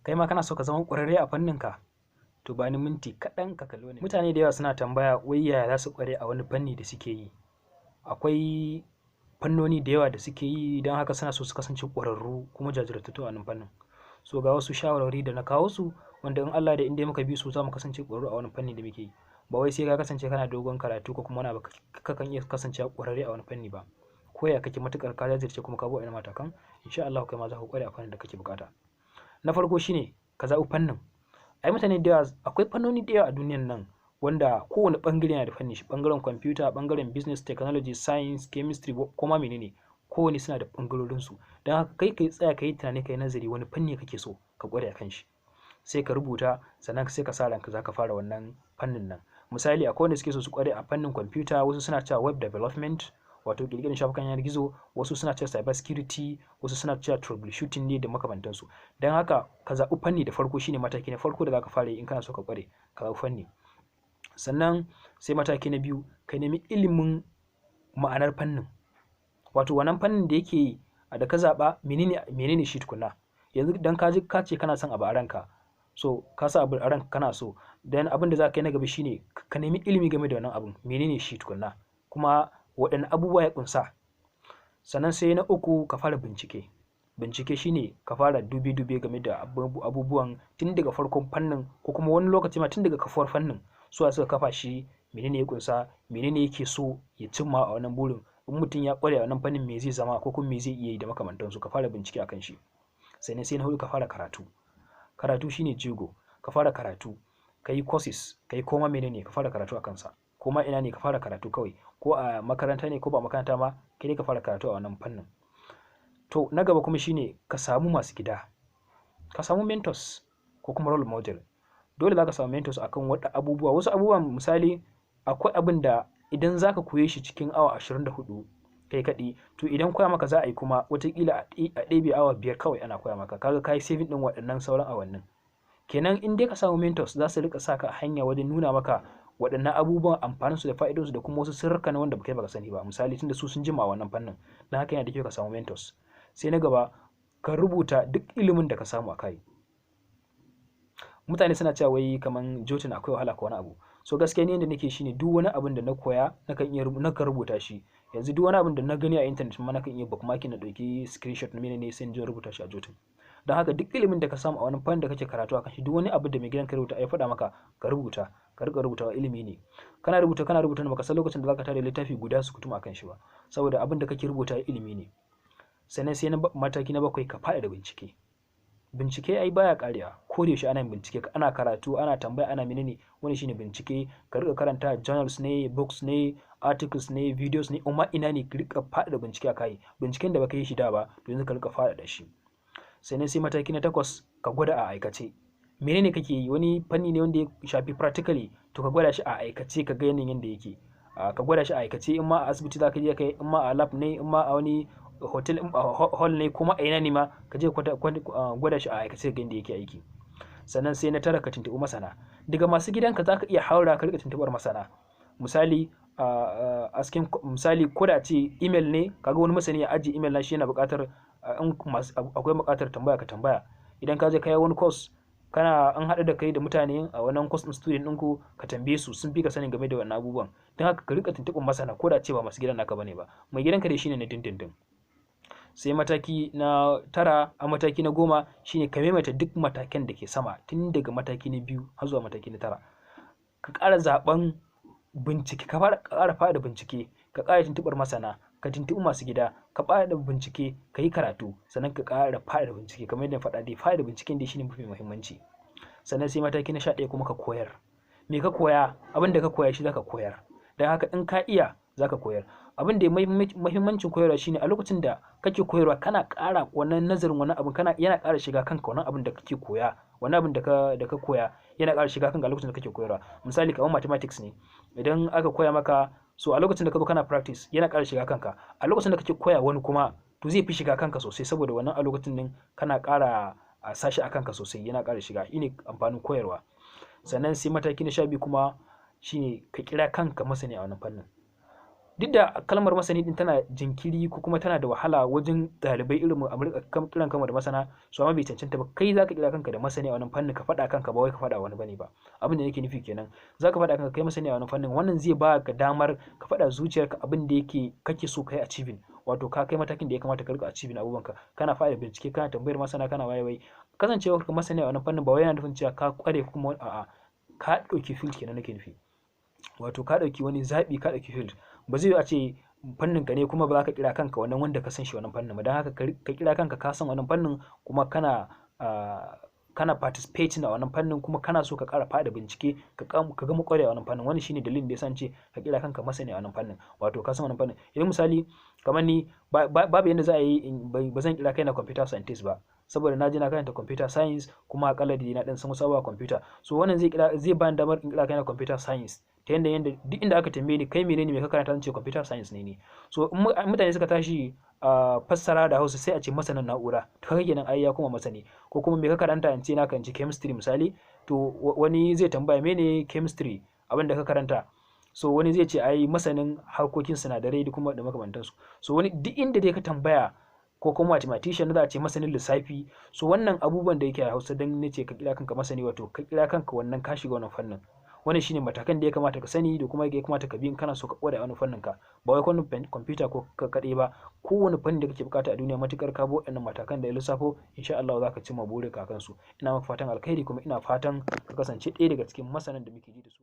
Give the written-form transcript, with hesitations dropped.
kai ma kana so ka zama ƙwararre a fannin ka, to bani minti kaɗan ka kalli wani. Mutane da yawa suna tambaya wai yaya za su ƙware a wani fanni da suke yi. Akwai fannoni da yawa da suke yi, don haka suna so su kasance ƙwararru kuma jajirtattu a wannan fannin. So ga wasu shawarwari da na kawo su, wanda in Allah da inda muka bi su za mu kasance ƙwararru a wani fanni da muke yi. Ba wai sai ka kasance kana dogon karatu ko kuma wani abu kakan iya kasancewa ƙwararre a wani fanni ba. Ko ya kake matuƙar ka jajirce kuma ka bi wa'innan matakan, insha Allah kai ma za ka ƙware a fannin da kake buƙata. Na farko shine ka zaɓi fannin. Ai mutane da yawa, akwai fannoni da yawa a duniyan nan wanda kowane ɓangare yana da fannin shi. Ɓangaren computer, ɓangaren business, technology, science, chemistry, ko ma menene, kowane suna da ɓangarorinsu. Don haka kai ka tsaya ka yi tunani, ka yi nazari wani fanni kake so ka ƙware a kan shi. Sai ka rubuta, sannan sai ka sa ranka za ka fara wannan fannin nan. Misali akwai wanda suke so su ƙware a fannin computer, wasu suna cewa web development, wato ƙirƙirar shafukan yanar gizo, wasu suna cewa cyber security, wasu suna cewa troubleshooting ne da makamantansu. Don haka ka zaɓi fanni da farko, shine mataki na farko da za ka fara yi in kana so ka ƙware, ka zaɓi fanni. Sannan sai mataki na biyu, ka nemi ilimin ma'anar fannin. Wato wannan fannin da yake da ka zaɓa menene shi tukunna. Yanzu dan ka ce kana son abu a ranka, so ka sa abu a ranka kana so, dan abin da za ka yi na gaba shine ka nemi ilimi game da wannan abun, menene shi tukunna, kuma waɗanne abubuwa ya ƙunsa. Sannan sai na uku, ka fara bincike. Bincike shine ka fara dube-dube game da abubuwan tun daga farkon fannin, ko kuma wani lokaci ma tun daga kafuwar fannin, suwa suka kafa shi, menene ya ƙunsa, menene yake so ya cimma a wannan burin. In mutum ya ƙware a wannan fannin me zai zama, ko kuma me zai iya yi da makamantansu, ka fara bincike akan shi. Sannan sai na huɗu, ka fara karatu. Karatu shine jigo. Ka fara karatu, ka yi courses, ka yi koma menene, ka fara karatu a kansa. Koma ina ne ka fara karatu kawai, ko a makaranta ne ko ba makaranta ma, kai dai ka fara karatu a wannan fannin. To na gaba kuma shine ka samu masu gida, ka samu mentors ko kuma role model. Dole za ka samu mentors akan wata abubuwa. Wasu abubuwan misali, akwai abin da idan za ka koye shi cikin awa 24 kai kaɗai, to idan koya maka za a yi kuma watakila a ɗebe awa 5 kawai ana koya maka, kaga ka yi saving ɗin waɗannan sauran awannin. Kenan in dai ka samu mentors, za su rika saka a hanya wajen nuna maka waɗannan abubuwan, amfaninsu da fa'idansu, da kuma wasu sirrika na wanda baka sani ba. Misali tunda su sun jima a wannan fannin, don haka yana da kyau ka samu mentors. Sai na gaba, ka rubuta duk ilimin da ka samu a kai. Mutane suna cewa wai kaman jotin akwai wahala ko wani abu. So gaskiya ni yanda nake shine duk wani abin da na koya nakan rubuta shi. Yanzu duk wani abin da na gani a internet ma nakan iya bookmarking, na ɗauki screenshot na menene sai in je rubuta shi a jotin. Don haka duk ilimin da ka samu a wani fannin da kake karatu akan shi, duk wani abu da mai gidan ka rubuta ya faɗa maka, ka rubuta, ka riƙa rubutawa, ilimi ne. Kana rubuta baka san lokacin da zaka tare littafi guda su kutum akan shi ba, saboda abin da kake rubuta ilimi ne. Sannan sai mataki na 7, ka faɗaɗa bincike. Bincike ai baya ƙarewa, ko da yaushe ana yin bincike, ana karatu, ana tambaya, ana menene, wani shine bincike. Ka riƙa karanta journals ne, books ne, articles ne, videos ne, amma ina ne ka riƙa faɗaɗa bincike a kai. Binciken da baka yi shi da ba, to yanzu ka riƙa faɗaɗa shi. Sannan sai mataki na 8, ka gwada a aikace. Menene kake yi? Wani fanni ne wanda ya shafi practically, to ka gwada shi a aikace, ka ga yanayin yanda yake. Ka gwada shi a aikace, in ma a asibiti za ka je kai, in ma a lab ne, in ma a wani hotel, hall ne, kuma a ina ne ma, ka je gwada shi a aikace ga yanda yake aiki. Sannan sai na 9, ka tuntuɓi masana. Daga masu gidanka za ka iya haura ka riƙa tuntuɓar masana. Misali misali ko da ce email ne, kaga wani masani ya ajiye email na shi, yana buƙatar akwai buƙatar tambaya, ka tambaya. Idan ka je kai wani course, an haɗu da kai da mutane a wannan course ɗin, student ɗinku, ka tambaye su, sun fi ka sanin game da wannan abubuwan. Don haka ka riƙa tuntuɓar masana, ko da ce ba masu gidan naka bane ba. Mai gidanka dai shine na dindindin. Sai mataki na 9, a mataki na 10 shine ka maimaita duk matakan da ke sama, tun daga mataki na 2 har zuwa mataki na 9. Ka ƙara zaɓen bincike, ka ƙara faɗaɗa bincike, ka ƙara tuntuɓar masana, ka tuntuɓi masu gida, ka faɗaɗa bincike, ka yi karatu, sannan ka ƙara faɗaɗa bincike. Kamar yadda na faɗa dai, faɗaɗa binciken dai shine mafi muhimmanci. Sannan sai mataki na 11 kuma ka koyar. Me ka koya? Abin da ka koya shi za ka koyar. Don haka in ka iya za ka koyar. Abin da muhimmancin koyarwa shine a lokacin da kake koyarwa, kana ƙara wannan nazarin wani abin, yana ƙara shiga kanka, wannan abin da kake koya, wannan abin da ka koya yana ƙara shiga kanka a lokacin da kake koyarwa. Misali kamar mathematics ne, idan aka koya maka, so a lokacin da ka zo kana practice yana ƙara shiga kanka. A lokacin da kake koya wani kuma, to zai fi shiga kanka sosai, saboda wannan a lokacin nan kana ƙara sashi a kanka sosai, yana ƙara shiga. Shine amfanin koyarwa. Sannan sai mataki na 12 kuma shine ka kira kanka masani a wannan fannin. duk da kalmar masani din tana jinkiri ko kuma tana da wahala wajen ɗalibai irin mu a kiran kanmu da masana, so amma bai cancanta ba kai zaka kira kanka da masani a wannan fannin, ka faɗa kanka ba wai ka faɗa wani bane ba. Abin da nake nufi kenan, zaka faɗa kanka kai masani a wannan fannin, wannan zai ba ka damar ka faɗa zuciyarka abin da kake so kai achieving, wato ka kai matakin da ya kamata ka rika achieving abubuwanka, kana fara bincike, kana tambayar masana, kana waye kasancewar ka masani a wannan fannin ba wai yana nufin cewa ka kware kuma a'a ka ɗauki field kenan nake nufi, wato ka ɗauki wani zaɓi, ka ɗauki field. Ba zai yi a ce fannin ka ne kuma ba za ka kira kanka wannan wanda ka san shi wannan fannin ba, don haka ka kira kanka ka san wannan fannin kuma kana participating a wannan fannin, kuma kana so ka ƙara faɗa bincike ka gama ƙwarewa a wannan fannin. Wannan shine dalilin da yasa ce ka kira kanka masani a wannan fannin, wato ka san wannan fannin. Idan misali kamar ni babu yanda za a yi ba zan kira kaina computer scientist ba, saboda na je na karanta computer science kuma akalla da na dan san wasu abubuwa computer, so wannan zai bani damar in kira kaina computer science ta yanda duk inda aka tambaye ni kai menene me ka karanta, zan ce computer science ne. So in mutane suka tashi fassara da Hausa sai a ce masanin na'ura, to kaga kenan ai ya kuma masani. Ko kuma me ka karanta, in ce na karanci chemistry misali, to wani zai tambaya mene chemistry abin da ka karanta, so wani zai ce ai masanin harkokin sinadarai da kuma da makamantansu. So wani duk inda dai ka tambaya, ko kuma mathematician za a ce masanin lissafi. So wannan abubuwan da yake a Hausa dan nace ka kira kanka masani, wato ka kira kanka wannan ka shiga wannan fannin. Wannan shine matakan da ya kamata ka sani da kuma ya kamata ka bi in kana so ka kware a wani fannin ka, ba wai fannin computer ko kaɗai ba, kowane fanni da kake bukata a duniya matukar ka bi waɗannan matakan da ya lissafo, insha Allah za ka cimma burinka a kansu. Ina maka fatan alkhairi kuma ina fatan ka kasance ɗaya daga cikin masanan da muke ji da su.